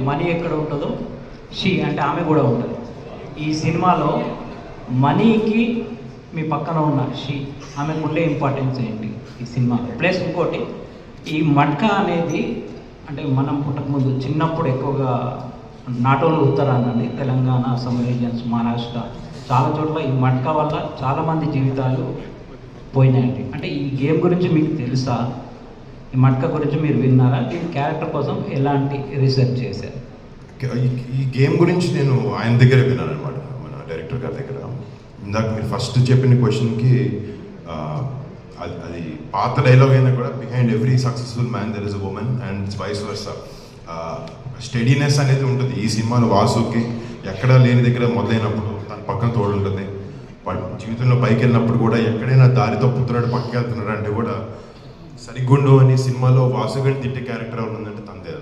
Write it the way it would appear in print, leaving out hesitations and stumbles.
Money ఎక్కడ ఉంటుందో she అంటే ఆమె కూడా ఉంటుంది. ఈ సినిమాలో మనీకి మీ పక్కన ఉన్న షీ ఆమెకు ఉండే ఇంపార్టెన్స్ ఏంటి ఈ సినిమాలో? ప్లస్ ఇంకోటి, ఈ మట్కా అనేది అంటే మనం పుట్టకముందు చిన్నప్పుడు ఎక్కువగా not only Uttarandhra, Telangana, some reasons, Maharashtra చాలా చోట్ల ఈ మట్కా వల్ల చాలామంది జీవితాలు పోయినాయండి. అంటే ఈ గేమ్ గురించి మీకు తెలుసా? ఈ మట్కా గురించి మీరు విన్నారా? దీని క్యారెక్టర్ కోసం ఎలాంటి రీసెర్చ్ చేశారు? ఈ గేమ్ గురించి నేను ఆయన దగ్గర విన్నాను అనమాట, మన డైరెక్టర్ గారి దగ్గర. ఇందాక మీరు ఫస్ట్ చెప్పిన క్వశ్చన్కి అది పాత డైలాగ్ అయినా కూడా behind every successful man there is a woman and vice versa. Steadiness అనేది ఉంటుంది ఈ సినిమాలో. వాసుకి ఎక్కడ లేని దగ్గర మొదలైనప్పుడు తన పక్కన తోడు ఉంటుంది. వాడు జీవితంలో పైకి వెళ్ళినప్పుడు కూడా ఎక్కడైనా దారి తప్పుతున్నాడు, పక్కకి వెళ్తున్నాడు అంటే కూడా సరిగ్గుండు అని సినిమాలో వాసు గడి తిట్టే క్యారెక్టర్ ఉందంటే తనదే.